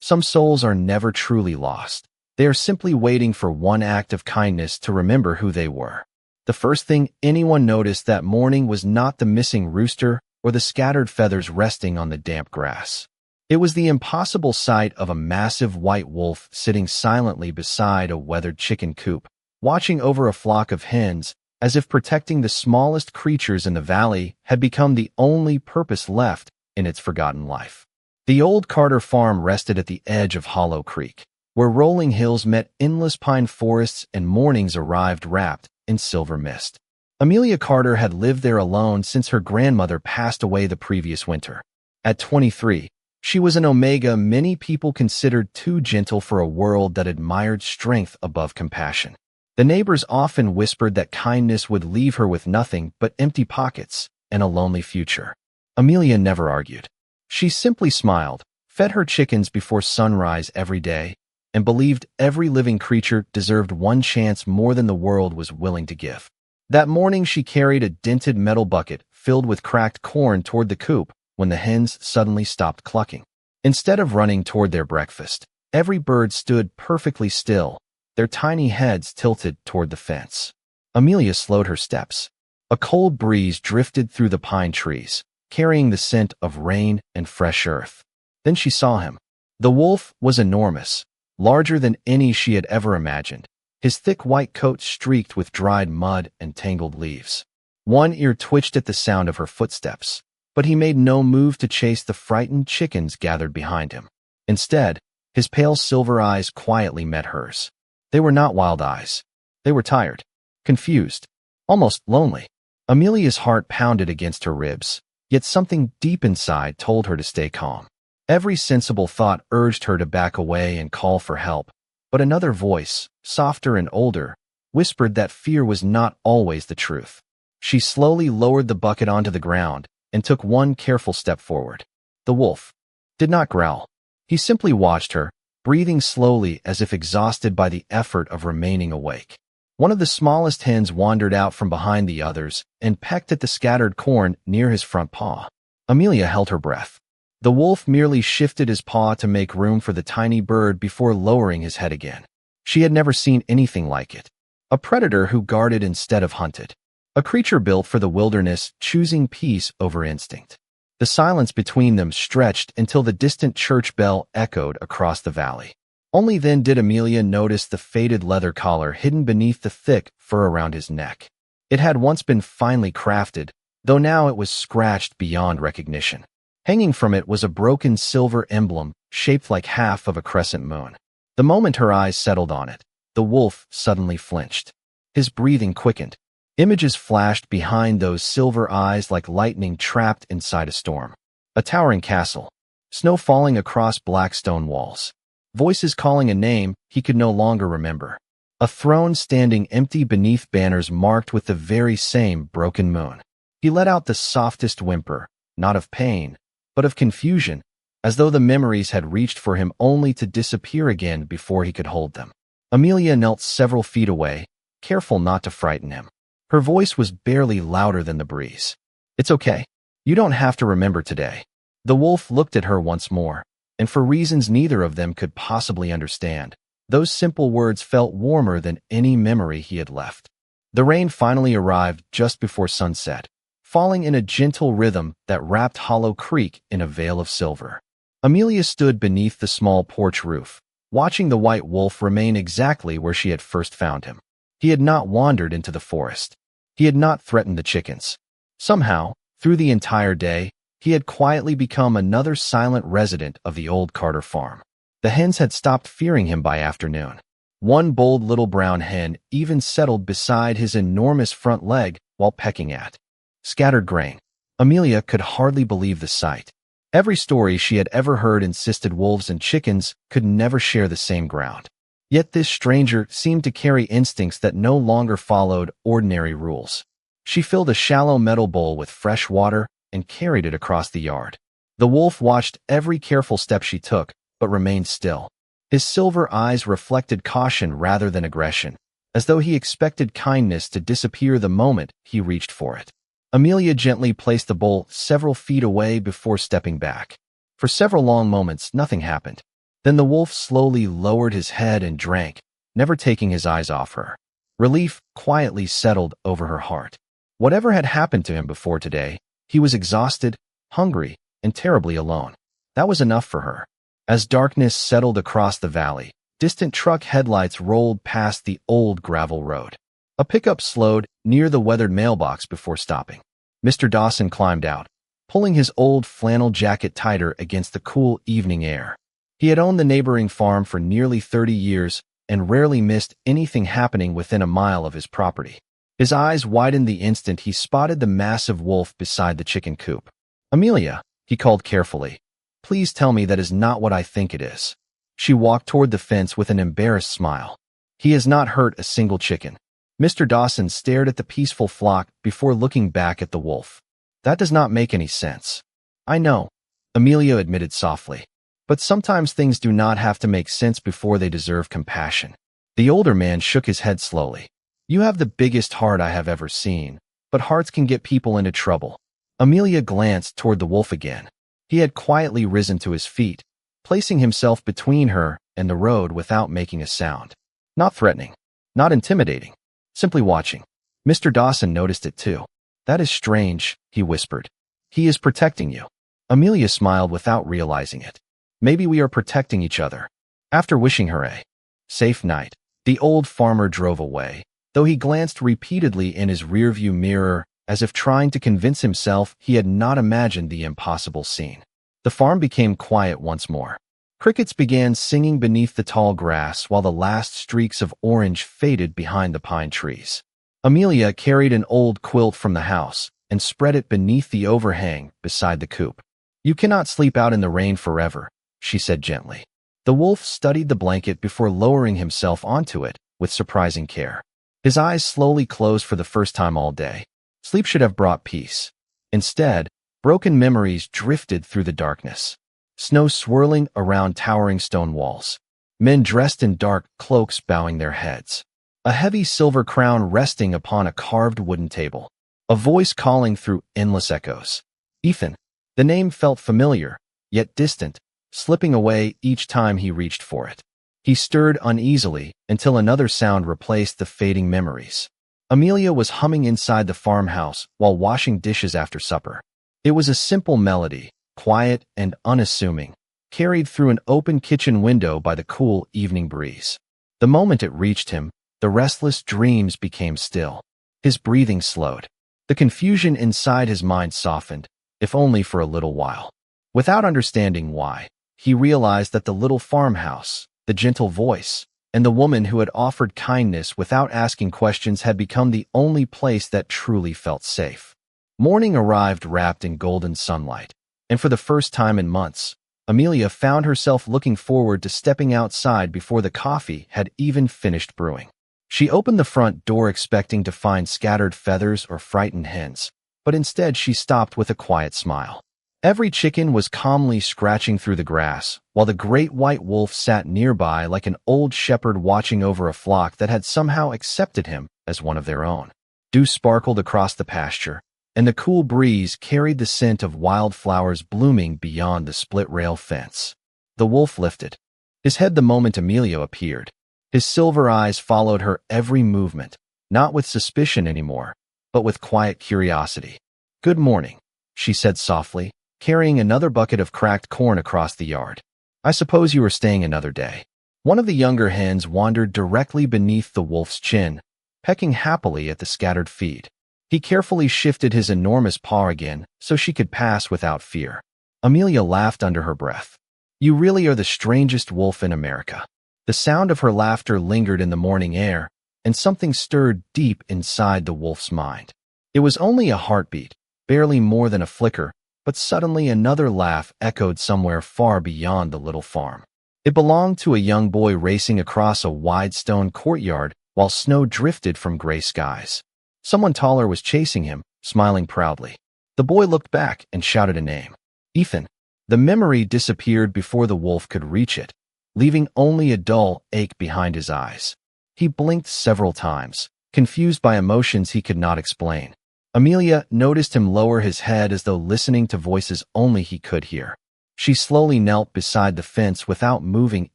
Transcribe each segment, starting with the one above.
Some souls are never truly lost. They are simply waiting for one act of kindness to remember who they were. The first thing anyone noticed that morning was not the missing rooster or the scattered feathers resting on the damp grass. It was the impossible sight of a massive white wolf sitting silently beside a weathered chicken coop, watching over a flock of hens, as if protecting the smallest creatures in the valley had become the only purpose left in its forgotten life. The old Carter farm rested at the edge of Hollow Creek, where rolling hills met endless pine forests and mornings arrived wrapped in silver mist. Amelia Carter had lived there alone since her grandmother passed away the previous winter. At 23, she was an Omega many people considered too gentle for a world that admired strength above compassion. The neighbors often whispered that kindness would leave her with nothing but empty pockets and a lonely future. Amelia never argued. She simply smiled, fed her chickens before sunrise every day, and believed every living creature deserved one chance more than the world was willing to give. That morning she carried a dented metal bucket filled with cracked corn toward the coop when the hens suddenly stopped clucking. Instead of running toward their breakfast, every bird stood perfectly still, their tiny heads tilted toward the fence. Amelia slowed her steps. A cold breeze drifted through the pine trees, carrying the scent of rain and fresh earth. Then she saw him. The wolf was enormous, larger than any she had ever imagined, his thick white coat streaked with dried mud and tangled leaves. One ear twitched at the sound of her footsteps, but he made no move to chase the frightened chickens gathered behind him. Instead, his pale silver eyes quietly met hers. They were not wild eyes. They were tired, confused, almost lonely. Amelia's heart pounded against her ribs, yet something deep inside told her to stay calm. Every sensible thought urged her to back away and call for help, but another voice, softer and older, whispered that fear was not always the truth. She slowly lowered the bucket onto the ground and took one careful step forward. The wolf did not growl. He simply watched her, breathing slowly as if exhausted by the effort of remaining awake. One of the smallest hens wandered out from behind the others and pecked at the scattered corn near his front paw. Amelia held her breath. The wolf merely shifted his paw to make room for the tiny bird before lowering his head again. She had never seen anything like it. A predator who guarded instead of hunted. A creature built for the wilderness, choosing peace over instinct. The silence between them stretched until the distant church bell echoed across the valley. Only then did Amelia notice the faded leather collar hidden beneath the thick fur around his neck. It had once been finely crafted, though now it was scratched beyond recognition. Hanging from it was a broken silver emblem shaped like half of a crescent moon. The moment her eyes settled on it, the wolf suddenly flinched. His breathing quickened. Images flashed behind those silver eyes like lightning trapped inside a storm. A towering castle, snow falling across black stone walls, voices calling a name he could no longer remember. A throne standing empty beneath banners marked with the very same broken moon. He let out the softest whimper, not of pain, but of confusion, as though the memories had reached for him only to disappear again before he could hold them. Amelia knelt several feet away, careful not to frighten him. Her voice was barely louder than the breeze. "It's okay. You don't have to remember today." The wolf looked at her once more, and for reasons neither of them could possibly understand, those simple words felt warmer than any memory he had left. The rain finally arrived just before sunset, falling in a gentle rhythm that wrapped Hollow Creek in a veil of silver. Amelia stood beneath the small porch roof, watching the white wolf remain exactly where she had first found him. He had not wandered into the forest. He had not threatened the chickens. Somehow, through the entire day, he had quietly become another silent resident of the old Carter farm. The hens had stopped fearing him by afternoon. One bold little brown hen even settled beside his enormous front leg while pecking at scattered grain. Amelia could hardly believe the sight. Every story she had ever heard insisted wolves and chickens could never share the same ground. Yet this stranger seemed to carry instincts that no longer followed ordinary rules. She filled a shallow metal bowl with fresh water and carried it across the yard. The wolf watched every careful step she took, but remained still. His silver eyes reflected caution rather than aggression, as though he expected kindness to disappear the moment he reached for it. Amelia gently placed the bowl several feet away before stepping back. For several long moments, nothing happened. Then the wolf slowly lowered his head and drank, never taking his eyes off her. Relief quietly settled over her heart. Whatever had happened to him before today, he was exhausted, hungry, and terribly alone. That was enough for her. As darkness settled across the valley, distant truck headlights rolled past the old gravel road. A pickup slowed near the weathered mailbox before stopping. Mr. Dawson climbed out, pulling his old flannel jacket tighter against the cool evening air. He had owned the neighboring farm for nearly 30 years and rarely missed anything happening within a mile of his property. His eyes widened the instant he spotted the massive wolf beside the chicken coop. "Amelia," he called carefully, "please tell me that is not what I think it is." She walked toward the fence with an embarrassed smile. "He has not hurt a single chicken." Mr. Dawson stared at the peaceful flock before looking back at the wolf. "That does not make any sense." "I know," Amelia admitted softly. "But sometimes things do not have to make sense before they deserve compassion." The older man shook his head slowly. "You have the biggest heart I have ever seen, but hearts can get people into trouble." Amelia glanced toward the wolf again. He had quietly risen to his feet, placing himself between her and the road without making a sound. Not threatening, not intimidating, simply watching. Mr. Dawson noticed it too. "That is strange," he whispered. "He is protecting you." Amelia smiled without realizing it. "Maybe we are protecting each other." After wishing her a safe night, the old farmer drove away, though he glanced repeatedly in his rearview mirror as if trying to convince himself he had not imagined the impossible scene. The farm became quiet once more. Crickets began singing beneath the tall grass while the last streaks of orange faded behind the pine trees. Amelia carried an old quilt from the house and spread it beneath the overhang beside the coop. "You cannot sleep out in the rain forever," she said gently. The wolf studied the blanket before lowering himself onto it with surprising care. His eyes slowly closed for the first time all day. Sleep should have brought peace. Instead, broken memories drifted through the darkness. Snow swirling around towering stone walls. Men dressed in dark cloaks bowing their heads. A heavy silver crown resting upon a carved wooden table. A voice calling through endless echoes. Ethan. The name felt familiar, yet distant, slipping away each time he reached for it. He stirred uneasily until another sound replaced the fading memories. Amelia was humming inside the farmhouse while washing dishes after supper. It was a simple melody, quiet and unassuming, carried through an open kitchen window by the cool evening breeze. The moment it reached him, the restless dreams became still. His breathing slowed. The confusion inside his mind softened, if only for a little while. Without understanding why, he realized that the little farmhouse, the gentle voice, and the woman who had offered kindness without asking questions had become the only place that truly felt safe. Morning arrived wrapped in golden sunlight, and for the first time in months, Amelia found herself looking forward to stepping outside before the coffee had even finished brewing. She opened the front door expecting to find scattered feathers or frightened hens, but instead she stopped with a quiet smile. Every chicken was calmly scratching through the grass, while the great white wolf sat nearby like an old shepherd watching over a flock that had somehow accepted him as one of their own. Dew sparkled across the pasture, and the cool breeze carried the scent of wildflowers blooming beyond the split-rail fence. The wolf lifted his head the moment Amelia appeared. His silver eyes followed her every movement, not with suspicion anymore, but with quiet curiosity. "Good morning," she said softly, carrying another bucket of cracked corn across the yard. "I suppose you are staying another day." One of the younger hens wandered directly beneath the wolf's chin, pecking happily at the scattered feed. He carefully shifted his enormous paw again so she could pass without fear. Amelia laughed under her breath. "You really are the strangest wolf in America." The sound of her laughter lingered in the morning air, and something stirred deep inside the wolf's mind. It was only a heartbeat, barely more than a flicker, but suddenly another laugh echoed somewhere far beyond the little farm. It belonged to a young boy racing across a wide stone courtyard while snow drifted from gray skies. Someone taller was chasing him, smiling proudly. The boy looked back and shouted a name. "Ethan." The memory disappeared before the wolf could reach it, leaving only a dull ache behind his eyes. He blinked several times, confused by emotions he could not explain. Amelia noticed him lower his head as though listening to voices only he could hear. She slowly knelt beside the fence without moving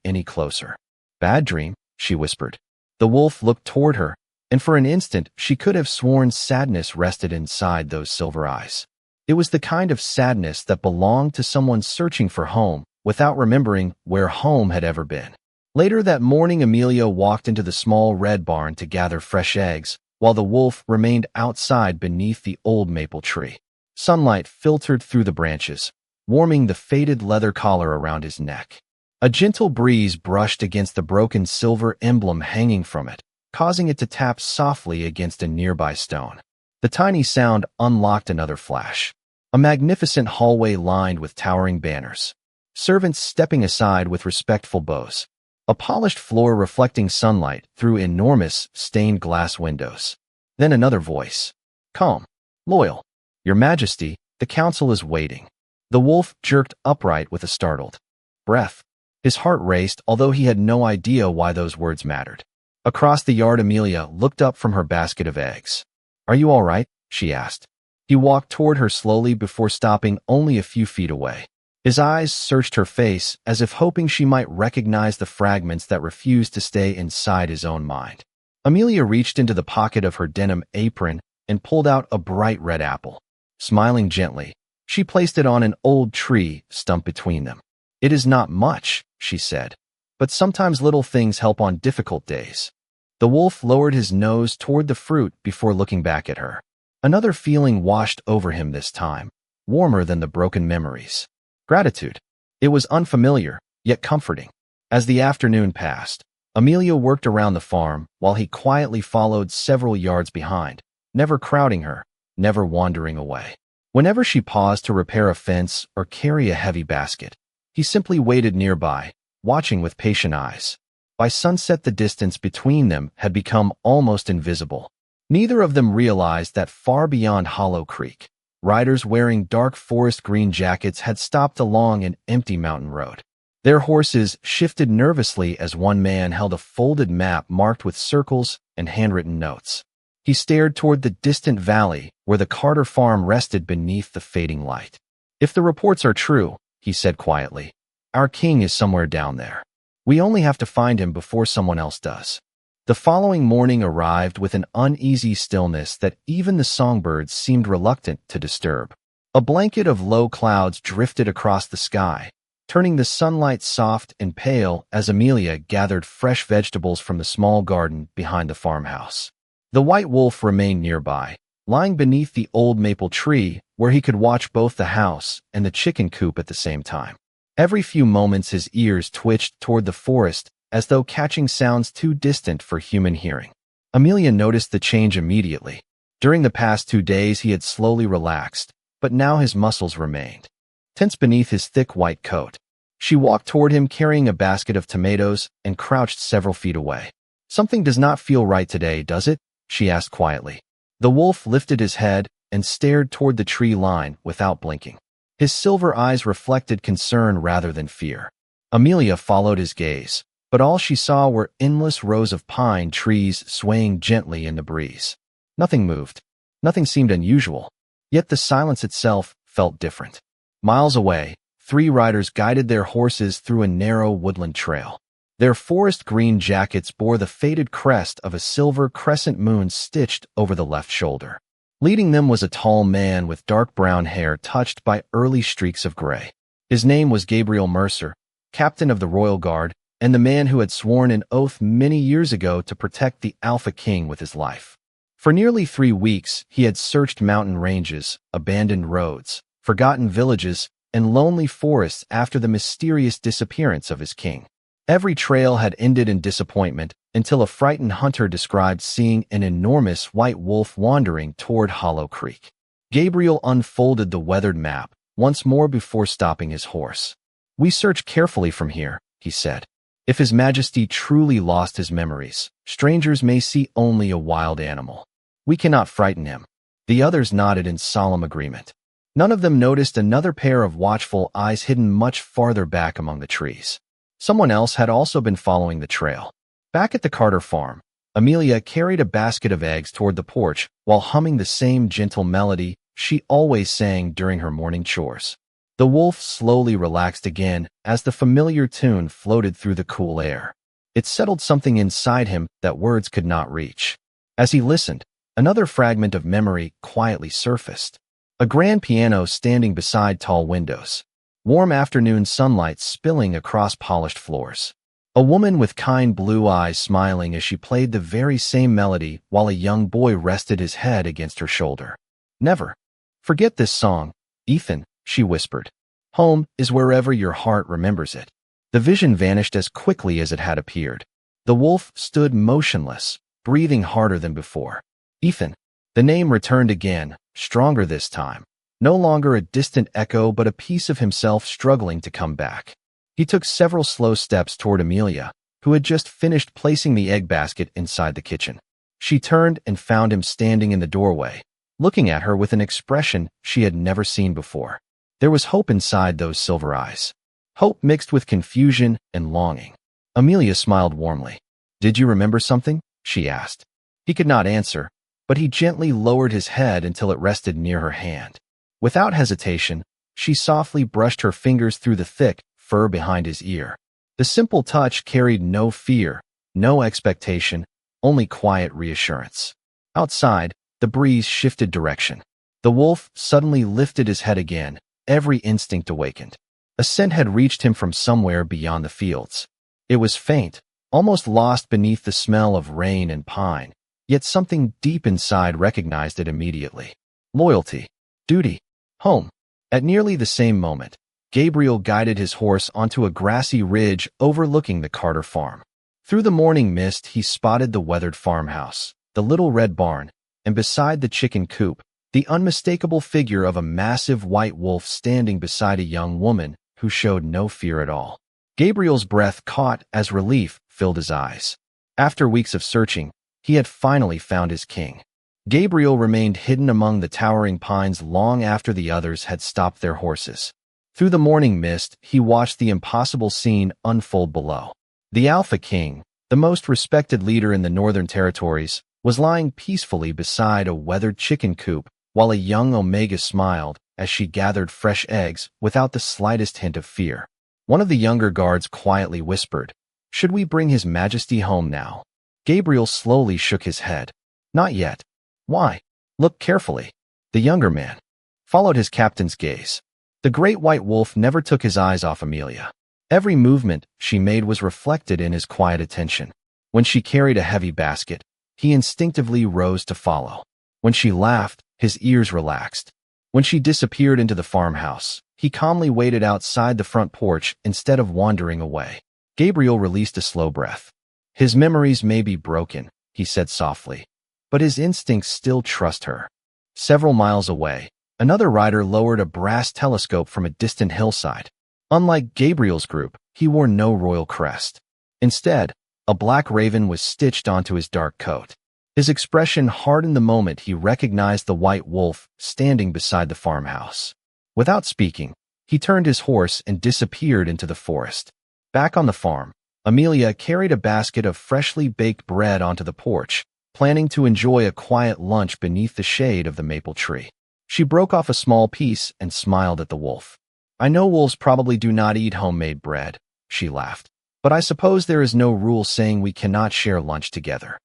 any closer. "Bad dream," she whispered. The wolf looked toward her, and for an instant she could have sworn sadness rested inside those silver eyes. It was the kind of sadness that belonged to someone searching for home without remembering where home had ever been. Later that morning, Amelia walked into the small red barn to gather fresh eggs, while the wolf remained outside beneath the old maple tree. Sunlight filtered through the branches, warming the faded leather collar around his neck. A gentle breeze brushed against the broken silver emblem hanging from it, causing it to tap softly against a nearby stone. The tiny sound unlocked another flash. A magnificent hallway lined with towering banners. Servants stepping aside with respectful bows. A polished floor reflecting sunlight through enormous stained glass windows. Then another voice. "Calm. Loyal. Your Majesty, the council is waiting." The wolf jerked upright with a startled breath. His heart raced, although he had no idea why those words mattered. Across the yard, Amelia looked up from her basket of eggs. "Are you all right?" she asked. He walked toward her slowly before stopping only a few feet away. His eyes searched her face as if hoping she might recognize the fragments that refused to stay inside his own mind. Amelia reached into the pocket of her denim apron and pulled out a bright red apple. Smiling gently, she placed it on an old tree stump between them. "It is not much," she said, "but sometimes little things help on difficult days." The wolf lowered his nose toward the fruit before looking back at her. Another feeling washed over him this time, warmer than the broken memories. Gratitude. It was unfamiliar, yet comforting. As the afternoon passed, Amelia worked around the farm while he quietly followed several yards behind, never crowding her, never wandering away. Whenever she paused to repair a fence or carry a heavy basket, he simply waited nearby, watching with patient eyes. By sunset, the distance between them had become almost invisible. Neither of them realized that far beyond Hollow Creek, riders wearing dark forest green jackets had stopped along an empty mountain road. Their horses shifted nervously as one man held a folded map marked with circles and handwritten notes. He stared toward the distant valley where the Carter farm rested beneath the fading light. "If the reports are true," he said quietly, "our king is somewhere down there. We only have to find him before someone else does." The following morning arrived with an uneasy stillness that even the songbirds seemed reluctant to disturb. A blanket of low clouds drifted across the sky, turning the sunlight soft and pale as Amelia gathered fresh vegetables from the small garden behind the farmhouse. The white wolf remained nearby, lying beneath the old maple tree where he could watch both the house and the chicken coop at the same time. Every few moments his ears twitched toward the forest as though catching sounds too distant for human hearing. Amelia noticed the change immediately. During the past 2 days he had slowly relaxed, but now his muscles remained tense beneath his thick white coat. She walked toward him carrying a basket of tomatoes and crouched several feet away. "Something does not feel right today, does it?" she asked quietly. The wolf lifted his head and stared toward the tree line without blinking. His silver eyes reflected concern rather than fear. Amelia followed his gaze, but all she saw were endless rows of pine trees swaying gently in the breeze. Nothing moved. Nothing seemed unusual. Yet the silence itself felt different. Miles away, 3 riders guided their horses through a narrow woodland trail. Their forest green jackets bore the faded crest of a silver crescent moon stitched over the left shoulder. Leading them was a tall man with dark brown hair touched by early streaks of gray. His name was Gabriel Mercer, captain of the Royal Guard, and the man who had sworn an oath many years ago to protect the Alpha King with his life. For nearly 3 weeks, he had searched mountain ranges, abandoned roads, forgotten villages, and lonely forests after the mysterious disappearance of his king. Every trail had ended in disappointment until a frightened hunter described seeing an enormous white wolf wandering toward Hollow Creek. Gabriel unfolded the weathered map once more before stopping his horse. "We search carefully from here," he said. "If His Majesty truly lost his memories, strangers may see only a wild animal. We cannot frighten him." The others nodded in solemn agreement. None of them noticed another pair of watchful eyes hidden much farther back among the trees. Someone else had also been following the trail. Back at the Carter farm, Amelia carried a basket of eggs toward the porch while humming the same gentle melody she always sang during her morning chores. The wolf slowly relaxed again as the familiar tune floated through the cool air. It settled something inside him that words could not reach. As he listened, another fragment of memory quietly surfaced. A grand piano standing beside tall windows. Warm afternoon sunlight spilling across polished floors. A woman with kind blue eyes smiling as she played the very same melody while a young boy rested his head against her shoulder. Never forget this song, Ethan, she whispered. Home is wherever your heart remembers it. The vision vanished as quickly as it had appeared. The wolf stood motionless, breathing harder than before. Ethan. The name returned again, stronger this time. No longer a distant echo but a piece of himself struggling to come back. He took several slow steps toward Amelia, who had just finished placing the egg basket inside the kitchen. She turned and found him standing in the doorway, looking at her with an expression she had never seen before. There was hope inside those silver eyes. Hope mixed with confusion and longing. Amelia smiled warmly. Did you remember something? She asked. He could not answer, but he gently lowered his head until it rested near her hand. Without hesitation, she softly brushed her fingers through the thick fur behind his ear. The simple touch carried no fear, no expectation, only quiet reassurance. Outside, the breeze shifted direction. The wolf suddenly lifted his head again, every instinct awakened. A scent had reached him from somewhere beyond the fields. It was faint, almost lost beneath the smell of rain and pine, yet something deep inside recognized it immediately. Loyalty, duty, home. At nearly the same moment, Gabriel guided his horse onto a grassy ridge overlooking the Carter farm. Through the morning mist, he spotted the weathered farmhouse, the little red barn, and beside the chicken coop, the unmistakable figure of a massive white wolf standing beside a young woman who showed no fear at all. Gabriel's breath caught as relief filled his eyes. After weeks of searching, he had finally found his king. Gabriel remained hidden among the towering pines long after the others had stopped their horses. Through the morning mist, he watched the impossible scene unfold below. The Alpha King, the most respected leader in the Northern Territories, was lying peacefully beside a weathered chicken coop while a young Omega smiled as she gathered fresh eggs without the slightest hint of fear. One of the younger guards quietly whispered, "Should we bring His Majesty home now?" Gabriel slowly shook his head. "Not yet." "Why?" "Look carefully." The younger man followed his captain's gaze. The great white wolf never took his eyes off Amelia. Every movement she made was reflected in his quiet attention. When she carried a heavy basket, he instinctively rose to follow. When she laughed, his ears relaxed. When she disappeared into the farmhouse, he calmly waited outside the front porch instead of wandering away. Gabriel released a slow breath. "His memories may be broken," he said softly, "but his instincts still trust her." Several miles away, another rider lowered a brass telescope from a distant hillside. Unlike Gabriel's group, he wore no royal crest. Instead, a black raven was stitched onto his dark coat. His expression hardened the moment he recognized the white wolf standing beside the farmhouse. Without speaking, he turned his horse and disappeared into the forest. Back on the farm, Amelia carried a basket of freshly baked bread onto the porch, planning to enjoy a quiet lunch beneath the shade of the maple tree. She broke off a small piece and smiled at the wolf. "I know wolves probably do not eat homemade bread," she laughed, "but I suppose there is no rule saying we cannot share lunch together."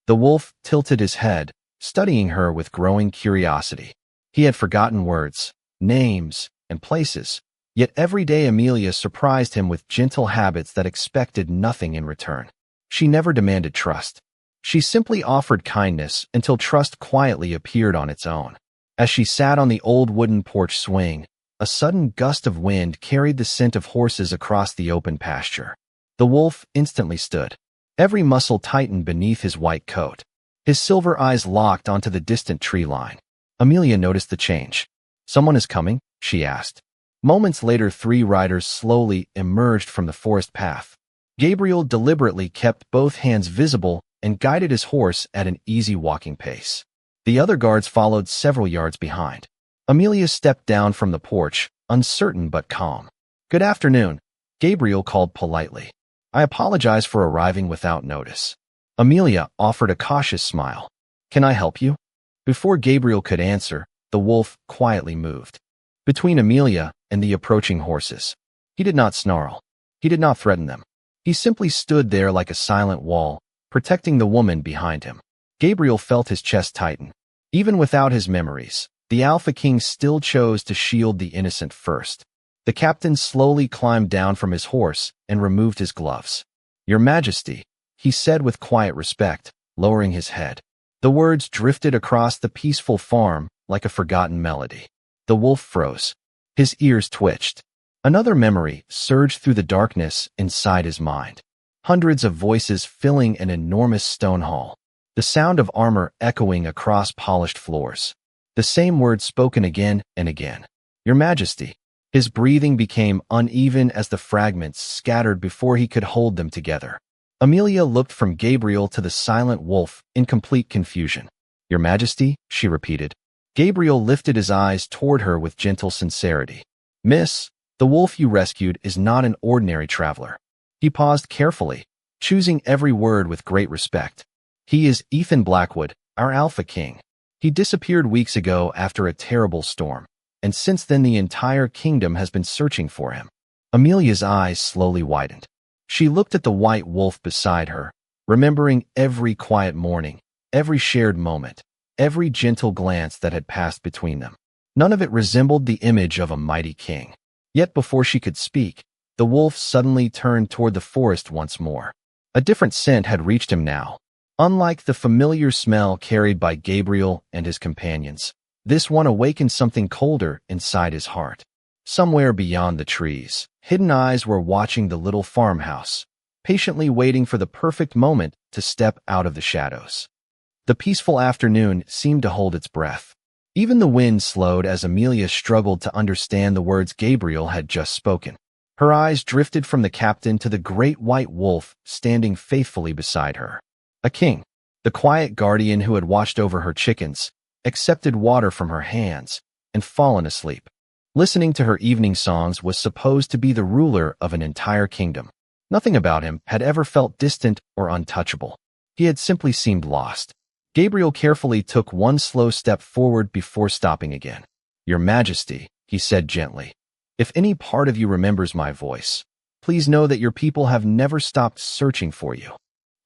The wolf tilted his head, studying her with growing curiosity. He had forgotten words, names, and places, yet every day Amelia surprised him with gentle habits that expected nothing in return. She never demanded trust. She simply offered kindness until trust quietly appeared on its own. As she sat on the old wooden porch swing, a sudden gust of wind carried the scent of horses across the open pasture. The wolf instantly stood. Every muscle tightened beneath his white coat. His silver eyes locked onto the distant tree line. Amelia noticed the change. "Someone is coming?" she asked. Moments later, 3 riders slowly emerged from the forest path. Gabriel deliberately kept both hands visible and guided his horse at an easy walking pace. The other guards followed several yards behind. Amelia stepped down from the porch, uncertain but calm. "Good afternoon," Gabriel called politely. "I apologize for arriving without notice." Amelia offered a cautious smile. "Can I help you?" Before Gabriel could answer, the wolf quietly moved. between Amelia and the approaching horses. He did not snarl. He did not threaten them. He simply stood there like a silent wall, protecting the woman behind him. Gabriel felt his chest tighten. Even without his memories, the Alpha King still chose to shield the innocent first. The captain slowly climbed down from his horse and removed his gloves. "Your Majesty," he said with quiet respect, lowering his head. The words drifted across the peaceful farm like a forgotten melody. The wolf froze. His ears twitched. Another memory surged through the darkness inside his mind. Hundreds of voices filling an enormous stone hall. The sound of armor echoing across polished floors. The same words spoken again and again. "Your Majesty." His breathing became uneven as the fragments scattered before he could hold them together. Amelia looked from Gabriel to the silent wolf in complete confusion. "Your Majesty," she repeated. Gabriel lifted his eyes toward her with gentle sincerity. "Miss, the wolf you rescued is not an ordinary traveler." He paused carefully, choosing every word with great respect. "He is Ethan Blackwood, our Alpha King. He disappeared weeks ago after a terrible storm, and since then the entire kingdom has been searching for him." Amelia's eyes slowly widened. She looked at the white wolf beside her, remembering every quiet morning, every shared moment, every gentle glance that had passed between them. None of it resembled the image of a mighty king. Yet before she could speak, the wolf suddenly turned toward the forest once more. A different scent had reached him now. Unlike the familiar smell carried by Gabriel and his companions, this one awakened something colder inside his heart. Somewhere beyond the trees, hidden eyes were watching the little farmhouse, patiently waiting for the perfect moment to step out of the shadows. The peaceful afternoon seemed to hold its breath. Even the wind slowed as Amelia struggled to understand the words Gabriel had just spoken. Her eyes drifted from the captain to the great white wolf standing faithfully beside her. A king, the quiet guardian who had watched over her chickens, accepted water from her hands, and fallen asleep. Listening to her evening songs was supposed to be the ruler of an entire kingdom. Nothing about him had ever felt distant or untouchable. He had simply seemed lost. Gabriel carefully took one slow step forward before stopping again. "Your Majesty," he said gently, "if any part of you remembers my voice, please know that your people have never stopped searching for you."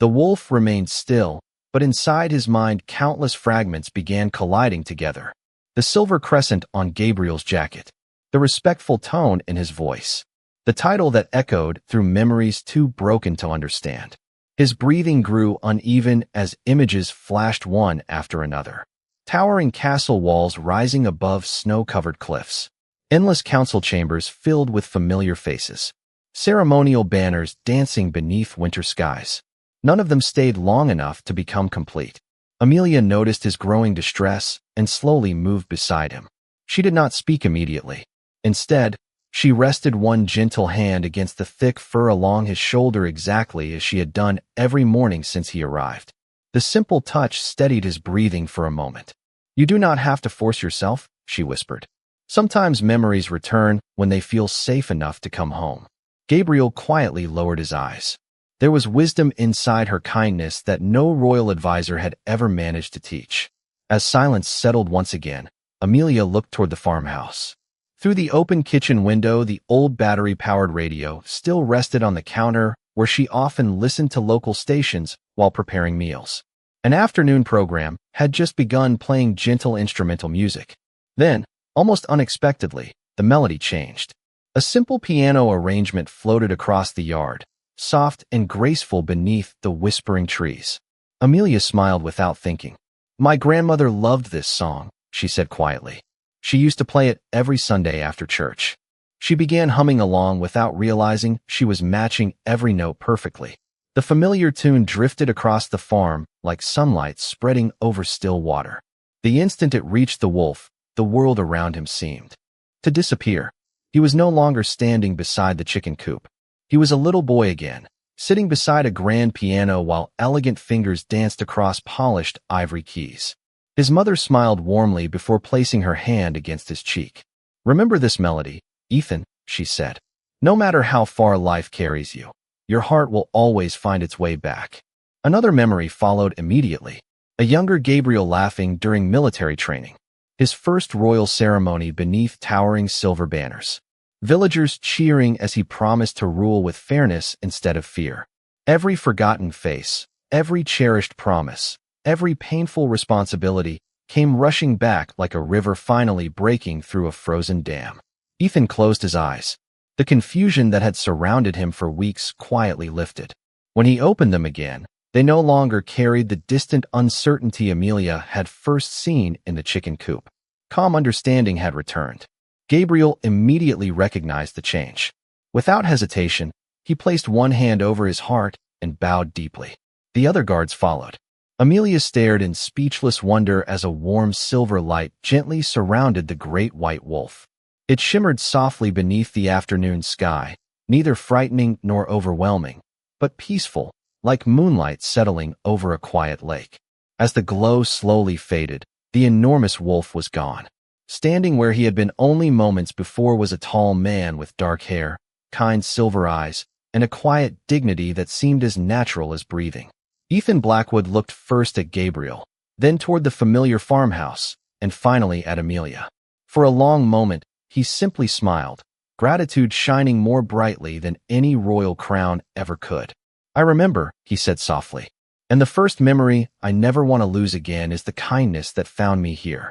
The wolf remained still, but inside his mind countless fragments began colliding together. The silver crescent on Gabriel's jacket, the respectful tone in his voice, the title that echoed through memories too broken to understand. His breathing grew uneven as images flashed one after another. Towering castle walls rising above snow-covered cliffs. Endless council chambers filled with familiar faces. Ceremonial banners dancing beneath winter skies. None of them stayed long enough to become complete. Amelia noticed his growing distress and slowly moved beside him. She did not speak immediately. Instead, she rested one gentle hand against the thick fur along his shoulder exactly as she had done every morning since he arrived. The simple touch steadied his breathing for a moment. "You do not have to force yourself," she whispered. "Sometimes memories return when they feel safe enough to come home." Gabriel quietly lowered his eyes. There was wisdom inside her kindness that no royal advisor had ever managed to teach. As silence settled once again, Amelia looked toward the farmhouse. Through the open kitchen window, the old battery-powered radio still rested on the counter where she often listened to local stations while preparing meals. An afternoon program had just begun playing gentle instrumental music. Then, almost unexpectedly, the melody changed. A simple piano arrangement floated across the yard, soft and graceful beneath the whispering trees. Amelia smiled without thinking. "My grandmother loved this song," she said quietly. "She used to play it every Sunday after church." She began humming along without realizing she was matching every note perfectly. The familiar tune drifted across the farm like sunlight spreading over still water. The instant it reached the wolf, the world around him seemed to disappear. He was no longer standing beside the chicken coop. He was a little boy again, sitting beside a grand piano while elegant fingers danced across polished ivory keys. His mother smiled warmly before placing her hand against his cheek. "Remember this melody, Ethan," she said. "No matter how far life carries you, your heart will always find its way back." Another memory followed immediately. A younger Gabriel laughing during military training. His first royal ceremony beneath towering silver banners. Villagers cheering as he promised to rule with fairness instead of fear. Every forgotten face, every cherished promise, every painful responsibility came rushing back like a river finally breaking through a frozen dam. Ethan closed his eyes. The confusion that had surrounded him for weeks quietly lifted. When he opened them again, they no longer carried the distant uncertainty Amelia had first seen in the chicken coop. Calm understanding had returned. Gabriel immediately recognized the change. Without hesitation, he placed one hand over his heart and bowed deeply. The other guards followed. Amelia stared in speechless wonder as a warm silver light gently surrounded the great white wolf. It shimmered softly beneath the afternoon sky, neither frightening nor overwhelming, but peaceful, like moonlight settling over a quiet lake. As the glow slowly faded, the enormous wolf was gone. Standing where he had been only moments before was a tall man with dark hair, kind silver eyes, and a quiet dignity that seemed as natural as breathing. Ethan Blackwood looked first at Gabriel, then toward the familiar farmhouse, and finally at Amelia. For a long moment, he simply smiled, gratitude shining more brightly than any royal crown ever could. "I remember," he said softly, "and the first memory I never want to lose again is the kindness that found me here."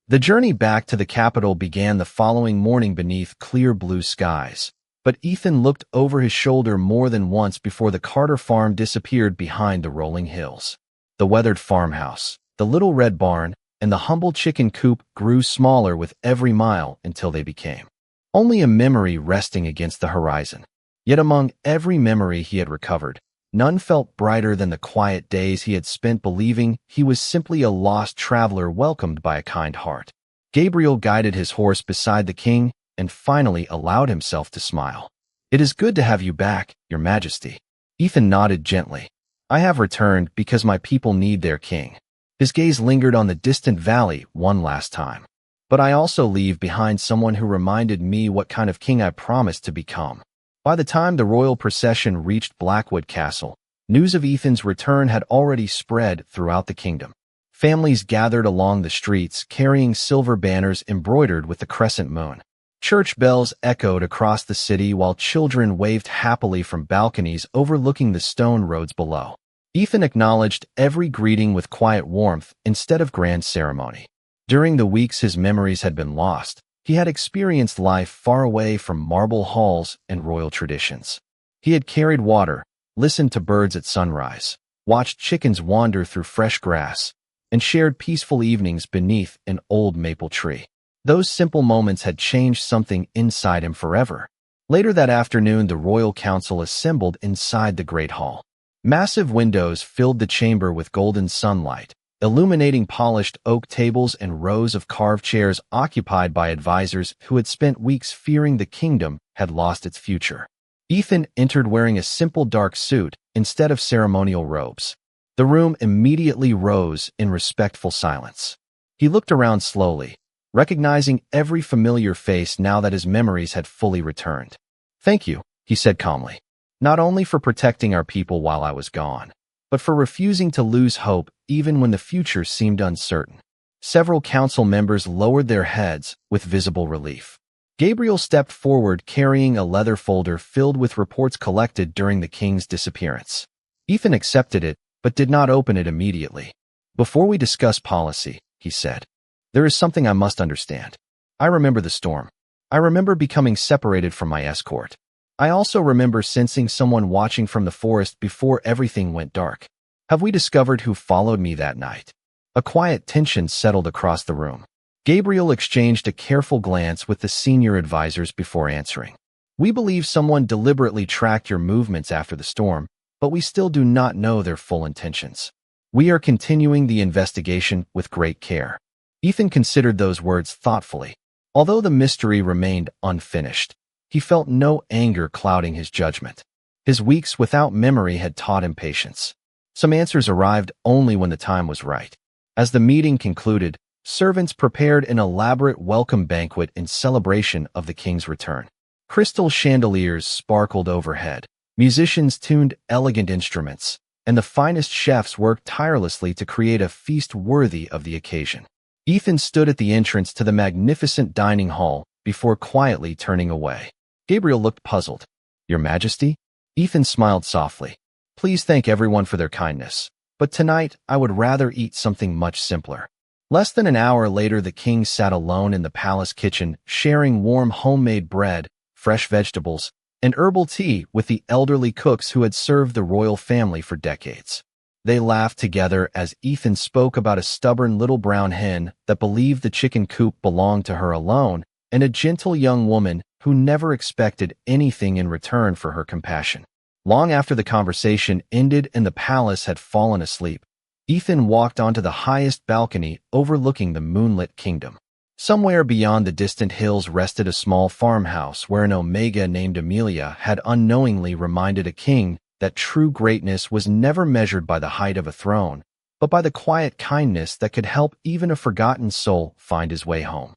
The journey back to the capital began the following morning beneath clear blue skies, but Ethan looked over his shoulder more than once before the Carter farm disappeared behind the rolling hills. The weathered farmhouse, the little red barn, and the humble chicken coop grew smaller with every mile until they became only a memory resting against the horizon. Yet among every memory he had recovered, none felt brighter than the quiet days he had spent believing he was simply a lost traveler welcomed by a kind heart. Gabriel guided his horse beside the king and finally allowed himself to smile. "It is good to have you back, Your Majesty." Ethan nodded gently. "I have returned because my people need their king." His gaze lingered on the distant valley one last time. "But I also leave behind someone who reminded me what kind of king I promised to become." By the time the royal procession reached Blackwood Castle, news of Ethan's return had already spread throughout the kingdom. Families gathered along the streets carrying silver banners embroidered with the crescent moon. Church bells echoed across the city while children waved happily from balconies overlooking the stone roads below. Ethan acknowledged every greeting with quiet warmth instead of grand ceremony. During the weeks his memories had been lost, he had experienced life far away from marble halls and royal traditions. He had carried water, listened to birds at sunrise, watched chickens wander through fresh grass, and shared peaceful evenings beneath an old maple tree. Those simple moments had changed something inside him forever. Later that afternoon, the royal council assembled inside the great hall. Massive windows filled the chamber with golden sunlight, illuminating polished oak tables and rows of carved chairs occupied by advisors who had spent weeks fearing the kingdom had lost its future. Ethan entered wearing a simple dark suit instead of ceremonial robes. The room immediately rose in respectful silence. He looked around slowly, recognizing every familiar face now that his memories had fully returned. "Thank you," he said calmly, "not only for protecting our people while I was gone, but for refusing to lose hope even when the future seemed uncertain." Several council members lowered their heads with visible relief. Gabriel stepped forward carrying a leather folder filled with reports collected during the king's disappearance. Ethan accepted it, but did not open it immediately. "Before we discuss policy," he said, "there is something I must understand. I remember the storm. I remember becoming separated from my escort. I also remember sensing someone watching from the forest before everything went dark. Have we discovered who followed me that night?" A quiet tension settled across the room. Gabriel exchanged a careful glance with the senior advisors before answering. "We believe someone deliberately tracked your movements after the storm, but we still do not know their full intentions. We are continuing the investigation with great care." Ethan considered those words thoughtfully. Although the mystery remained unfinished, he felt no anger clouding his judgment. His weeks without memory had taught him patience. Some answers arrived only when the time was right. As the meeting concluded, servants prepared an elaborate welcome banquet in celebration of the king's return. Crystal chandeliers sparkled overhead, musicians tuned elegant instruments, and the finest chefs worked tirelessly to create a feast worthy of the occasion. Ethan stood at the entrance to the magnificent dining hall before quietly turning away. Gabriel looked puzzled. "Your Majesty?" Ethan smiled softly. "Please thank everyone for their kindness, but tonight I would rather eat something much simpler." Less than an hour later, the king sat alone in the palace kitchen, sharing warm homemade bread, fresh vegetables, and herbal tea with the elderly cooks who had served the royal family for decades. They laughed together as Ethan spoke about a stubborn little brown hen that believed the chicken coop belonged to her alone, and a gentle young woman who never expected anything in return for her compassion. Long after the conversation ended and the palace had fallen asleep, Ethan walked onto the highest balcony overlooking the moonlit kingdom. Somewhere beyond the distant hills rested a small farmhouse where an omega named Amelia had unknowingly reminded a king that true greatness was never measured by the height of a throne, but by the quiet kindness that could help even a forgotten soul find his way home.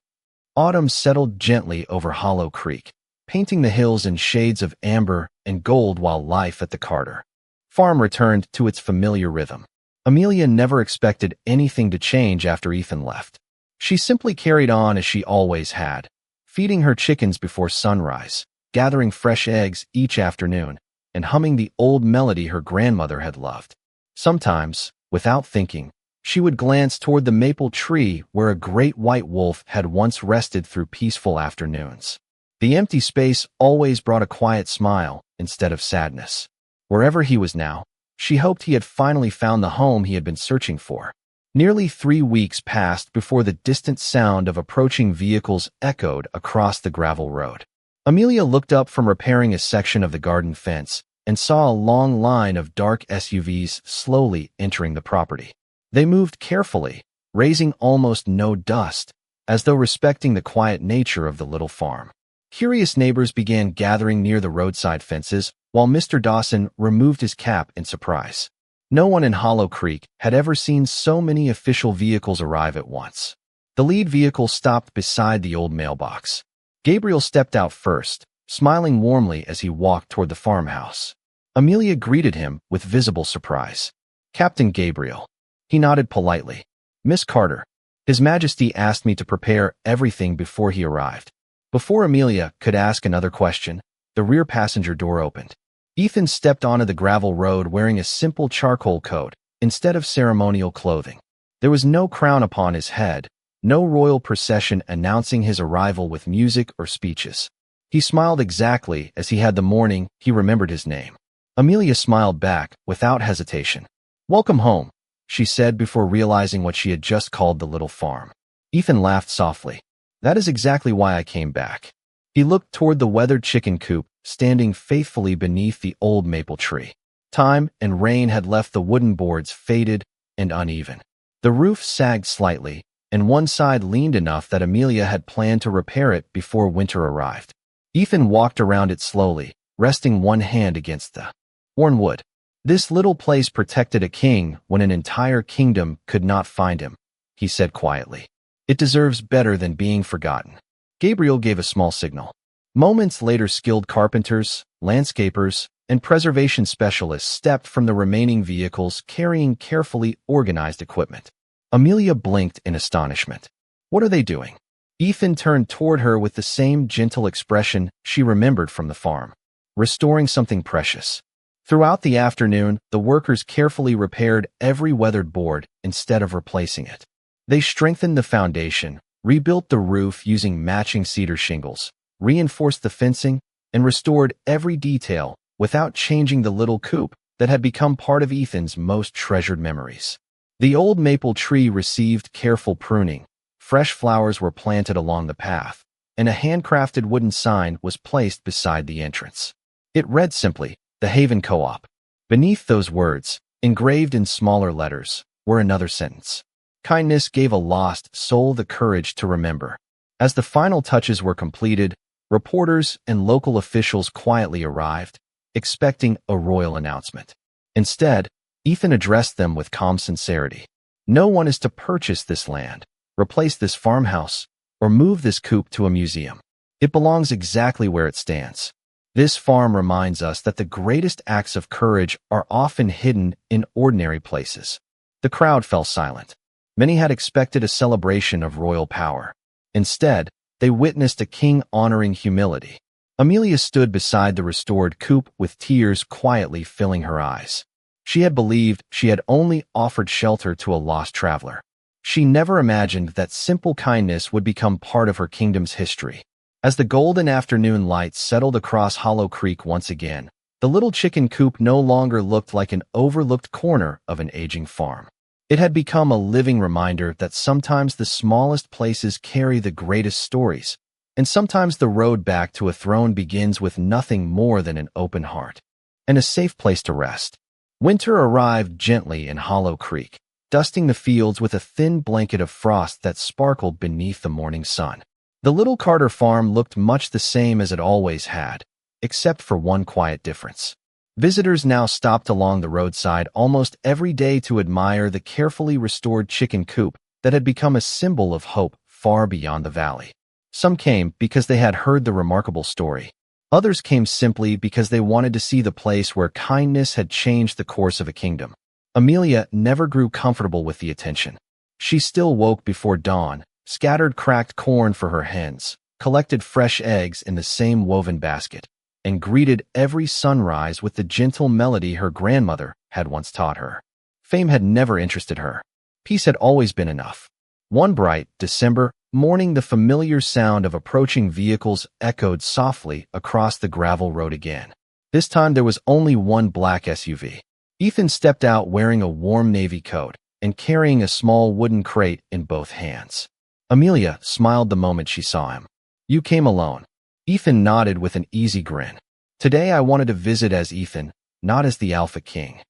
Autumn settled gently over Hollow Creek, painting the hills in shades of amber and gold while life at the Carter farm returned to its familiar rhythm. Amelia never expected anything to change after Ethan left. She simply carried on as she always had, feeding her chickens before sunrise, gathering fresh eggs each afternoon, and humming the old melody her grandmother had loved. Sometimes, without thinking, she would glance toward the maple tree where a great white wolf had once rested through peaceful afternoons. The empty space always brought a quiet smile instead of sadness. Wherever he was now, she hoped he had finally found the home he had been searching for. Nearly 3 weeks passed before the distant sound of approaching vehicles echoed across the gravel road. Amelia looked up from repairing a section of the garden fence and saw a long line of dark SUVs slowly entering the property. They moved carefully, raising almost no dust, as though respecting the quiet nature of the little farm. Curious neighbors began gathering near the roadside fences, while Mr. Dawson removed his cap in surprise. No one in Hollow Creek had ever seen so many official vehicles arrive at once. The lead vehicle stopped beside the old mailbox. Gabriel stepped out first, smiling warmly as he walked toward the farmhouse. Amelia greeted him with visible surprise. "Captain Gabriel." He nodded politely. "Miss Carter." His Majesty asked me to prepare everything before he arrived. Before Amelia could ask another question, the rear passenger door opened. Ethan stepped onto the gravel road wearing a simple charcoal coat instead of ceremonial clothing. There was no crown upon his head, no royal procession announcing his arrival with music or speeches. He smiled exactly as he had the morning he remembered his name. Amelia smiled back without hesitation. "Welcome home," she said before realizing what she had just called the little farm. Ethan laughed softly. "That is exactly why I came back." He looked toward the weathered chicken coop standing faithfully beneath the old maple tree. Time and rain had left the wooden boards faded and uneven. The roof sagged slightly, and one side leaned enough that Amelia had planned to repair it before winter arrived. Ethan walked around it slowly, resting one hand against the worn wood. "This little place protected a king when an entire kingdom could not find him," he said quietly. "It deserves better than being forgotten." Gabriel gave a small signal. Moments later, skilled carpenters, landscapers, and preservation specialists stepped from the remaining vehicles carrying carefully organized equipment. Amelia blinked in astonishment. "What are they doing?" Ethan turned toward her with the same gentle expression she remembered from the farm. "Restoring something precious." Throughout the afternoon, the workers carefully repaired every weathered board instead of replacing it. They strengthened the foundation, rebuilt the roof using matching cedar shingles, reinforced the fencing, and restored every detail without changing the little coop that had become part of Ethan's most treasured memories. The old maple tree received careful pruning, fresh flowers were planted along the path, and a handcrafted wooden sign was placed beside the entrance. It read simply, "The Haven Co-op." Beneath those words, engraved in smaller letters, were another sentence. "Kindness gave a lost soul the courage to remember." As the final touches were completed, reporters and local officials quietly arrived, expecting a royal announcement. Instead, Ethan addressed them with calm sincerity. "No one is to purchase this land, replace this farmhouse, or move this coop to a museum. It belongs exactly where it stands. This farm reminds us that the greatest acts of courage are often hidden in ordinary places." The crowd fell silent. Many had expected a celebration of royal power. Instead, they witnessed a king honoring humility. Amelia stood beside the restored Coop with tears quietly filling her eyes. She had believed she had only offered shelter to a lost traveler. She never imagined that simple kindness would become part of her kingdom's history. As the golden afternoon light settled across Hollow Creek once again, the little chicken coop no longer looked like an overlooked corner of an aging farm. It had become a living reminder that sometimes the smallest places carry the greatest stories, and sometimes the road back to a throne begins with nothing more than an open heart and a safe place to rest. Winter arrived gently in Hollow Creek, dusting the fields with a thin blanket of frost that sparkled beneath the morning sun. The little Carter farm looked much the same as it always had, except for one quiet difference. Visitors now stopped along the roadside almost every day to admire the carefully restored chicken coop that had become a symbol of hope far beyond the valley. Some came because they had heard the remarkable story. Others came simply because they wanted to see the place where kindness had changed the course of a kingdom. Amelia never grew comfortable with the attention. She still woke before dawn, scattered cracked corn for her hens, collected fresh eggs in the same woven basket, and greeted every sunrise with the gentle melody her grandmother had once taught her. Fame had never interested her. Peace had always been enough. One bright December morning, the familiar sound of approaching vehicles echoed softly across the gravel road again. This time there was only one black SUV. Ethan stepped out wearing a warm navy coat and carrying a small wooden crate in both hands. Amelia smiled the moment she saw him. "You came alone." Ethan nodded with an easy grin. "Today I wanted to visit as Ethan, not as the Alpha King."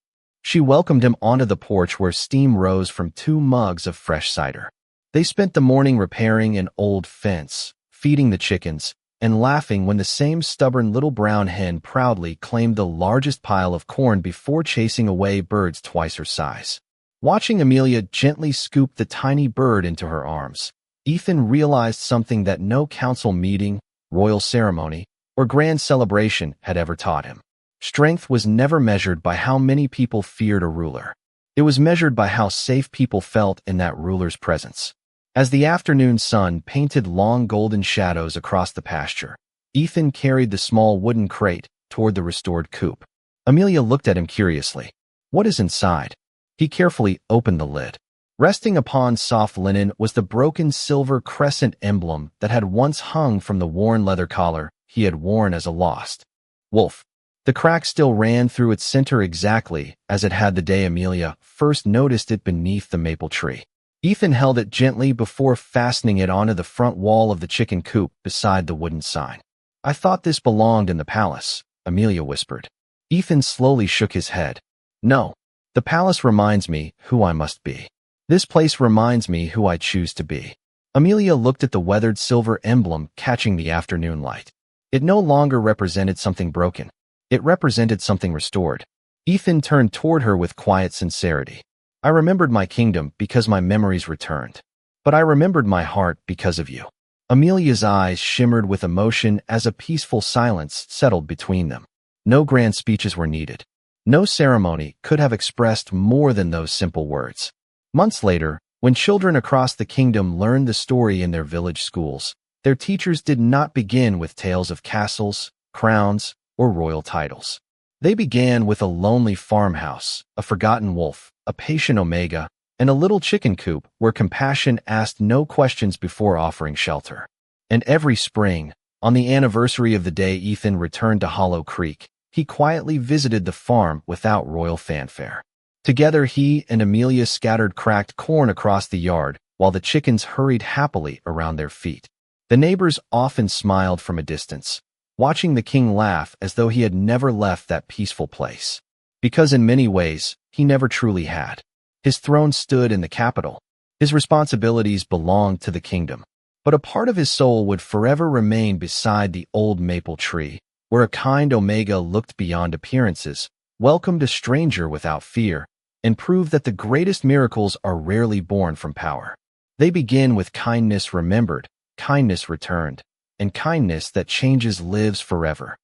She welcomed him onto the porch where steam rose from 2 mugs of fresh cider. They spent the morning repairing an old fence, feeding the chickens, and laughing when the same stubborn little brown hen proudly claimed the largest pile of corn before chasing away birds twice her size. Watching Amelia gently scoop the tiny bird into her arms, Ethan realized something that no council meeting, royal ceremony, or grand celebration had ever taught him. Strength was never measured by how many people feared a ruler. It was measured by how safe people felt in that ruler's presence. As the afternoon sun painted long golden shadows across the pasture, Ethan carried the small wooden crate toward the restored coop. Amelia looked at him curiously. "What is inside?" He carefully opened the lid. Resting upon soft linen was the broken silver crescent emblem that had once hung from the worn leather collar he had worn as a lost wolf. The crack still ran through its center exactly as it had the day Amelia first noticed it beneath the maple tree. Ethan held it gently before fastening it onto the front wall of the chicken coop beside the wooden sign. "I thought this belonged in the palace," Amelia whispered. Ethan slowly shook his head. "No, the palace reminds me who I must be. This place reminds me who I choose to be." Amelia looked at the weathered silver emblem catching the afternoon light. It no longer represented something broken. It represented something restored. Ethan turned toward her with quiet sincerity. "I remembered my kingdom because my memories returned. But I remembered my heart because of you." Amelia's eyes shimmered with emotion as a peaceful silence settled between them. No grand speeches were needed. No ceremony could have expressed more than those simple words. Months later, when children across the kingdom learned the story in their village schools, their teachers did not begin with tales of castles, crowns, or royal titles. They began with a lonely farmhouse, a forgotten wolf, a patient omega, and a little chicken coop where compassion asked no questions before offering shelter. And every spring, on the anniversary of the day Ethan returned to Hollow Creek, he quietly visited the farm without royal fanfare. Together he and Amelia scattered cracked corn across the yard while the chickens hurried happily around their feet. The neighbors often smiled from a distance, watching the king laugh as though he had never left that peaceful place. Because in many ways, he never truly had. His throne stood in the capital. His responsibilities belonged to the kingdom. But a part of his soul would forever remain beside the old maple tree, where a kind omega looked beyond appearances, welcomed a stranger without fear, and proved that the greatest miracles are rarely born from power. They begin with kindness remembered, kindness returned, and kindness that changes lives forever.